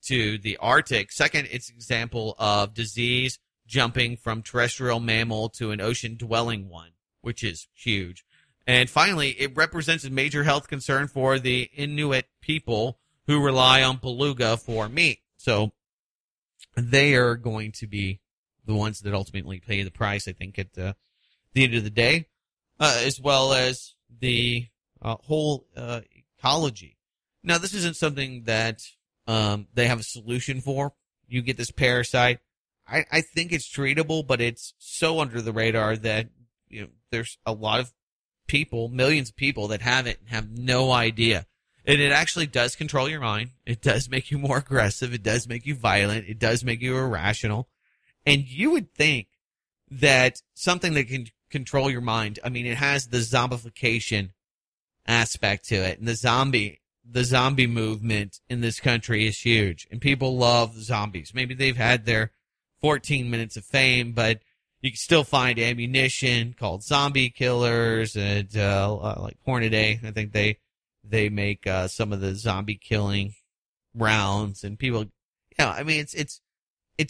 to the Arctic. Second, it's an example of disease jumping from terrestrial mammal to an ocean-dwelling one, which is huge. And finally, it represents a major health concern for the Inuit people who rely on beluga for meat. So they are going to be the ones that ultimately pay the price, I think, at the end of the day, as well as the whole ecology. Now, this isn't something that they have a solution for. You get this parasite. I think it's treatable, but it's so under the radar that there's a lot of people, millions of people that have it and have no idea. And it actually does control your mind. It does make you more aggressive. It does make you violent. It does make you irrational. And you would think that something that can control your mind, I mean, it has the zombification aspect to it. And the zombie movement in this country is huge. And people love zombies. Maybe they've had their 14 minutes of fame, but you can still find ammunition called zombie killers and like Hornady. I think they make some of the zombie killing rounds, and people, I mean, it's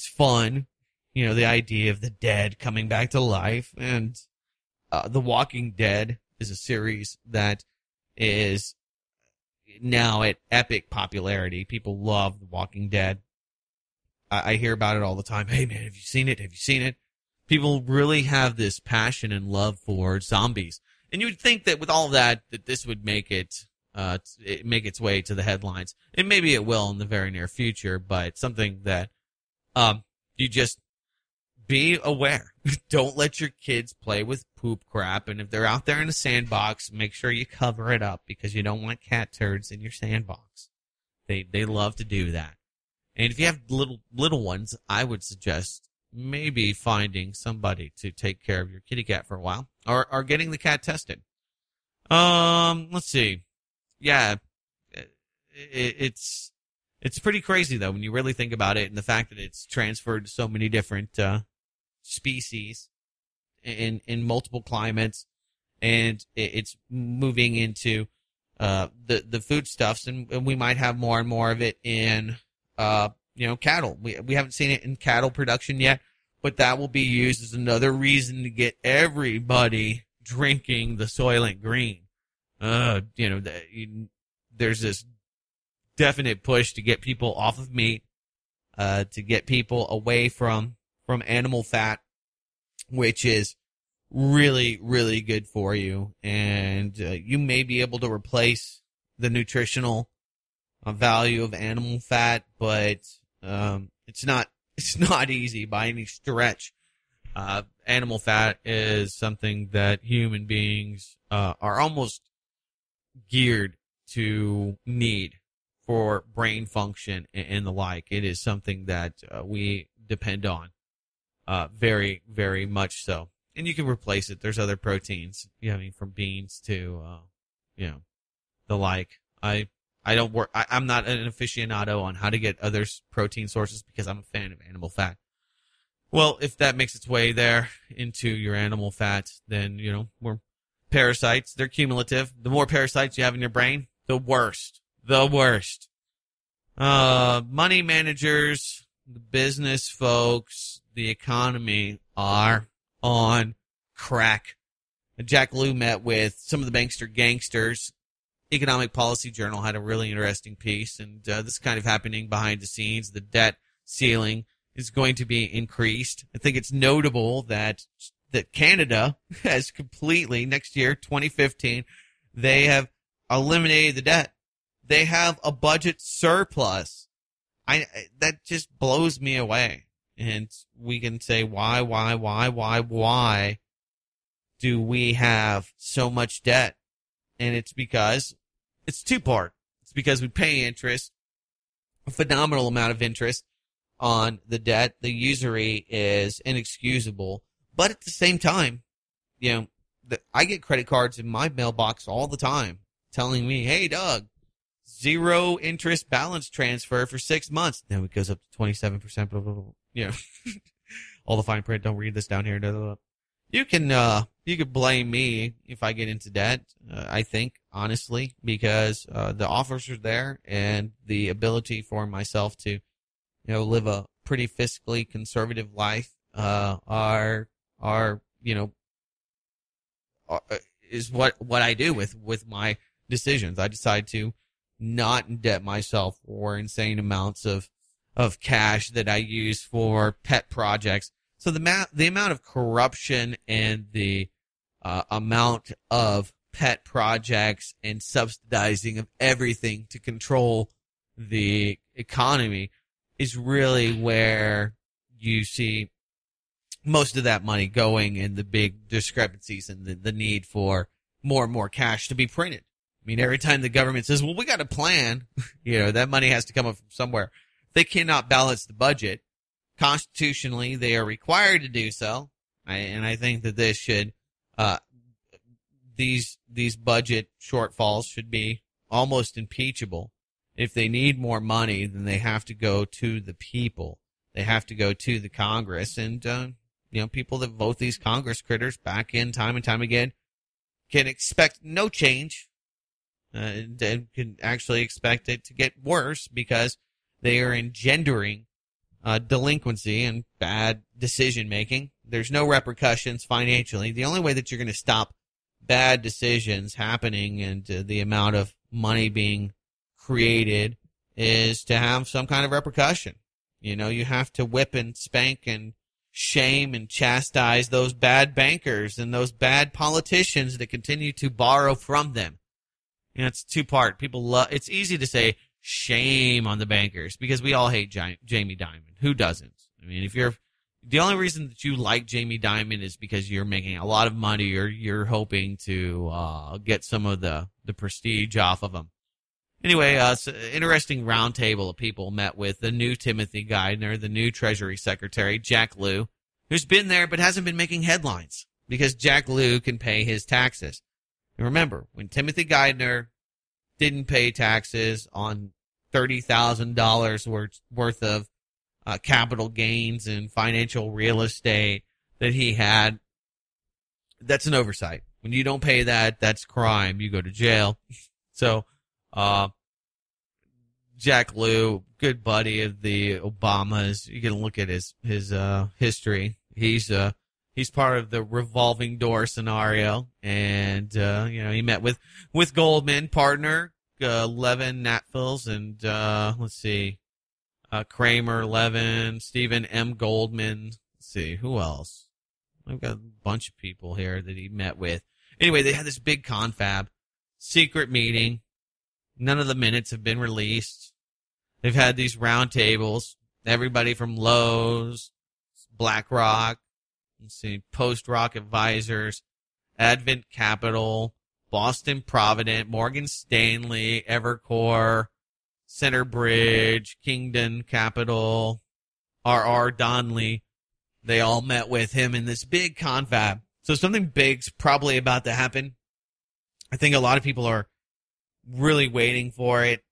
fun. The idea of the dead coming back to life. And The Walking Dead is a series that is now at epic popularity. People love The Walking Dead. I hear about it all the time. Hey, man, have you seen it? Have you seen it? People really have this passion and love for zombies. And you would think that with all of that this would make it make its way to the headlines. And maybe it will in the very near future, but something that you just be aware. Don't let your kids play with poop crap. And if they're out there in a sandbox, make sure you cover it up, because you don't want cat turds in your sandbox. They love to do that. And if you have little ones, I would suggest maybe finding somebody to take care of your kitty cat for a while, or getting the cat tested. Let's see. Yeah, it's pretty crazy though when you really think about it, and the fact that it's transferred to so many different species in multiple climates, and it's moving into the foodstuffs, and we might have more and more of it in cattle. We haven't seen it in cattle production yet, but that will be used as another reason to get everybody drinking the Soylent Green. There's this definite push to get people off of meat, to get people away from animal fat, which is really, really good for you. And you may be able to replace the nutritional value of animal fat, but it's not easy by any stretch. Animal fat is something that human beings are almost geared to need for brain function and the like. It is something that we depend on very, very much so. And you can replace it. There's other proteins, from beans to the like. I'm not an aficionado on how to get other protein sources because I'm a fan of animal fat. Well, if that makes its way there into your animal fat, then, we're parasites. They're cumulative. The more parasites you have in your brain, the worst. The worst. Money managers, the business folks, the economy are on crack. Jack Lew met with some of the bankster gangsters. Economic Policy Journal had a really interesting piece, and this is kind of happening behind the scenes. The debt ceiling is going to be increased. I think it's notable that Canada has completely, next year, 2015, they have eliminated the debt. They have a budget surplus. That just blows me away. And we can say, why do we have so much debt? And it's because it's two-part. It's because we pay interest, a phenomenal amount of interest on the debt. The usury is inexcusable. But at the same time, I get credit cards in my mailbox all the time telling me, hey, Doug, 0 interest balance transfer for 6 months. Now it goes up to 27%, blah, blah, blah. All the fine print. Don't read this down here. Blah, blah, blah. You could blame me if I get into debt, I think, honestly, because the offers are there and the ability for myself to, live a pretty fiscally conservative life is what I do with my decisions. I decide to not indebt myself for insane amounts of cash that I use for pet projects. So the amount of corruption and the amount of pet projects and subsidizing of everything to control the economy is really where you see most of that money going, and the big discrepancies and the need for more and more cash to be printed. I mean, every time the government says, well, we got a plan, that money has to come up from somewhere. They cannot balance the budget. Constitutionally, they are required to do so, and I think that this should, these budget shortfalls should be almost impeachable. If they need more money, then they have to go to the people. They have to go to the Congress, and people that vote these Congress critters back in time and time again can expect no change, and can actually expect it to get worse because they are engendering delinquency and bad decision making. There's no repercussions financially. The only way that you're going to stop bad decisions happening and the amount of money being created is to have some kind of repercussion. You have to whip and spank and shame and chastise those bad bankers and those bad politicians that continue to borrow from them. It's two-part. It's easy to say shame on the bankers because we all hate Jamie Dimon. Who doesn't? I mean, the only reason that you like Jamie Dimon is because you're making a lot of money or you're hoping to get some of the prestige off of him. Anyway, it's an interesting roundtable of people met with the new Timothy Geithner, the new Treasury Secretary, Jack Lew, who's been there but hasn't been making headlines because Jack Lew can pay his taxes. And remember, when Timothy Geithner didn't pay taxes on $30,000 worth of capital gains and financial real estate that he had, that's an oversight. When you don't pay that, that's crime. You go to jail. So Jack Lew, good buddy of the Obamas. You can look at his history. He's part of the revolving door scenario, and he met with Goldman partner Levin Natfels, and let's see, Kramer, Levin, Stephen M. Goldman. Let's see, who else? I've got a bunch of people here that he met with. Anyway, they had this big confab, secret meeting. None of the minutes have been released. They've had these round tables. Everybody from Lowe's, BlackRock, let's see, Post-Rock Advisors, Advent Capital, Boston Provident, Morgan Stanley, Evercore, Centerbridge, Kingdon Capital, R.R. Donnelly. They all met with him in this big confab. So something big's probably about to happen. I think a lot of people are really waiting for it.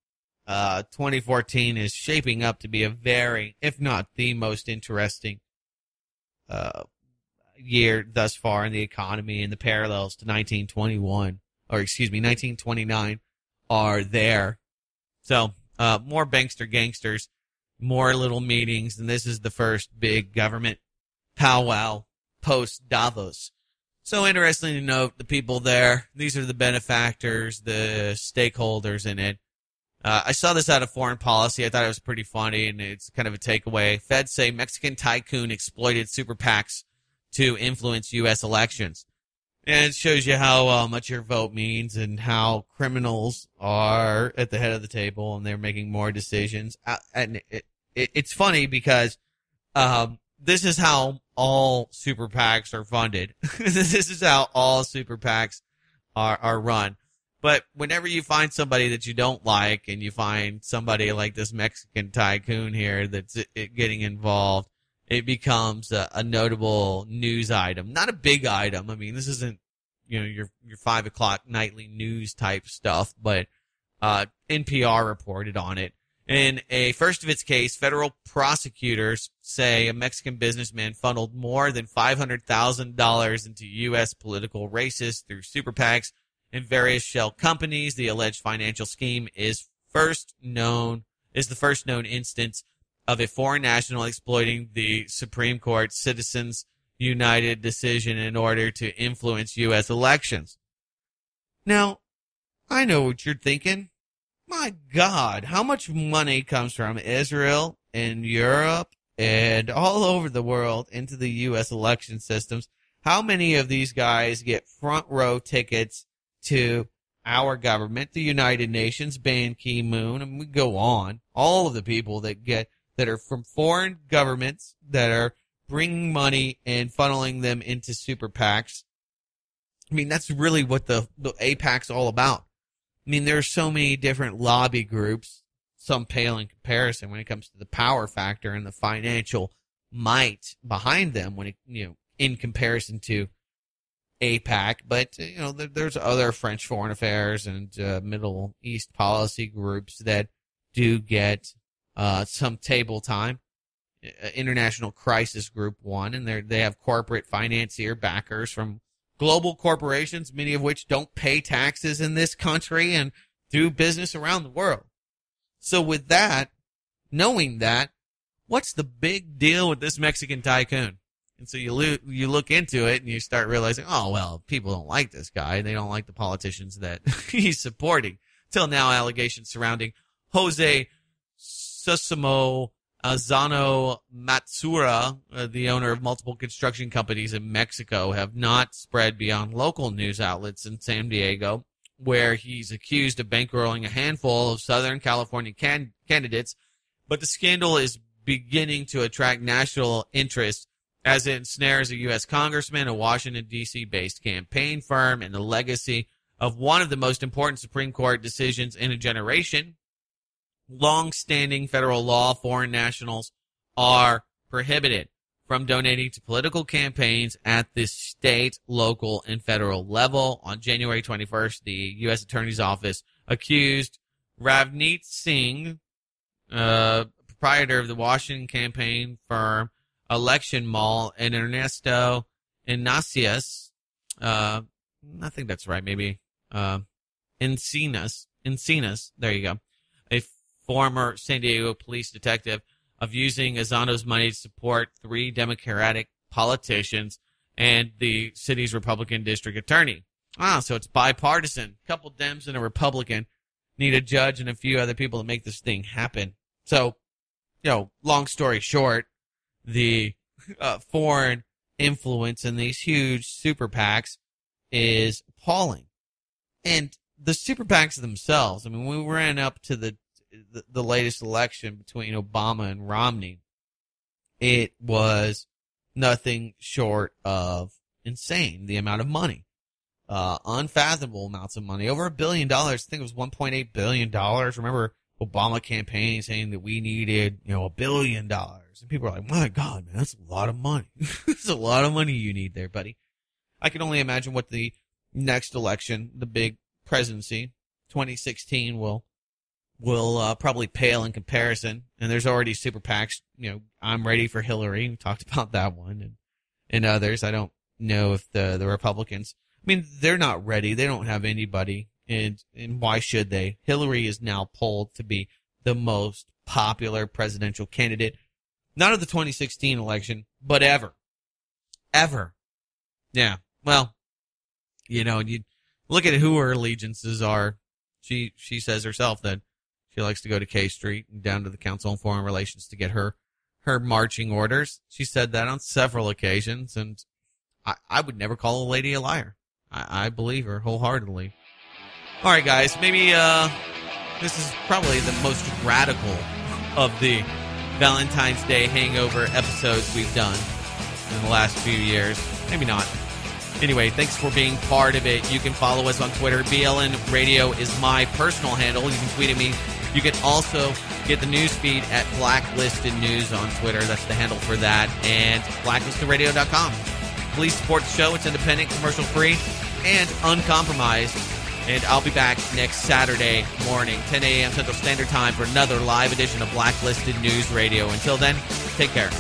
2014 is shaping up to be a very, if not the most interesting year thus far in the economy, and the parallels to 1929 are there. So, more bankster gangsters, more little meetings, and this is the first big government powwow post Davos. So interesting to note, the people there, these are the benefactors, the stakeholders in it. I saw this out of Foreign Policy. I thought it was pretty funny, and it's kind of a takeaway. Feds say Mexican tycoon exploited super PACs to influence U.S. elections. And it shows you how much your vote means, and how criminals are at the head of the table, and they're making more decisions. And it's funny because this is how all super PACs are funded. This is how all super PACs are run. But whenever you find somebody that you don't like, and you find somebody like this Mexican tycoon here that's getting involved, it becomes a notable news item. Not a big item. I mean, this isn't, your 5 o'clock nightly news type stuff, but NPR reported on it. In a first of its case, federal prosecutors say a Mexican businessman funneled more than $500,000 into U.S. political races through super PACs and various shell companies. The alleged financial scheme is the first known instance of a foreign national exploiting the Supreme Court Citizens United decision in order to influence U.S. elections. Now, I know what you're thinking. My God, how much money comes from Israel and Europe and all over the world into the U.S. election systems? How many of these guys get front row tickets to our government, the United Nations, Ban Ki-moon, and we go on. All of the people that are from foreign governments that are bringing money and funneling them into super PACs. I mean, that's really what the AIPAC's all about. I mean, there are so many different lobby groups, some pale in comparison when it comes to the power factor and the financial might behind them when it, in comparison to AIPAC. But, there's other French foreign affairs and Middle East policy groups that do get some table time. International Crisis Group 1, and they have corporate financier backers from global corporations, many of which don't pay taxes in this country and do business around the world. So with that, knowing that, what's the big deal with this Mexican tycoon? And so you look into it and you start realizing, oh, well, people don't like this guy. They don't like the politicians that he's supporting. Till now, allegations surrounding Jose Susamo Azano Matsura, the owner of multiple construction companies in Mexico, have not spread beyond local news outlets in San Diego, where he's accused of bankrolling a handful of Southern California candidates. But the scandal is beginning to attract national interest as it ensnares a U.S. congressman, a Washington, D.C.-based campaign firm, and the legacy of one of the most important Supreme Court decisions in a generation. Long-standing federal law, foreign nationals are prohibited from donating to political campaigns at the state, local, and federal level. On January 21st, the U.S. Attorney's Office accused Ravneet Singh, proprietor of the Washington campaign firm Election Mall, and Ernesto Inacias, I think that's right, maybe, Encinas, there you go, a former San Diego police detective, of using Asano's money to support 3 Democratic politicians and the city's Republican district attorney. So it's bipartisan. A couple Dems and a Republican need a judge and a few other people to make this thing happen. So, long story short, the foreign influence in these huge super PACs is appalling. And the super PACs themselves, I mean, when we ran up to the latest election between Obama and Romney, it was nothing short of insane, the amount of money. Unfathomable amounts of money. Over $1 billion. I think it was $1.8 billion. Remember Obama campaign saying that we needed, $1 billion. And people are like, my God, man, that's a lot of money. That's a lot of money you need there, buddy. I can only imagine what the next election, the big presidency, 2016 will probably pale in comparison. And there's already super PACs. I'm ready for Hillary. We talked about that one and others. I don't know if the Republicans, I mean, they're not ready. They don't have anybody. And why should they? Hillary is now polled to be the most popular presidential candidate, not of the 2016 election, but ever. Ever. Yeah. Well, you look at who her allegiances are. She says herself that she likes to go to K Street and down to the Council on Foreign Relations to get her marching orders. She said that on several occasions, and I would never call a lady a liar. I believe her wholeheartedly. All right, guys, maybe this is probably the most radical of the Valentine's Day hangover episodes we've done in the last few years. Maybe not. Anyway, thanks for being part of it. You can follow us on Twitter. BLN Radio is my personal handle. You can tweet at me. You can also get the news feed at Blacklisted News on Twitter. That's the handle for that. And blacklistedradio.com. Please support the show. It's independent, commercial-free, and uncompromised. And I'll be back next Saturday morning, 10 a.m. Central Standard Time, for another live edition of Blacklisted News Radio. Until then, take care.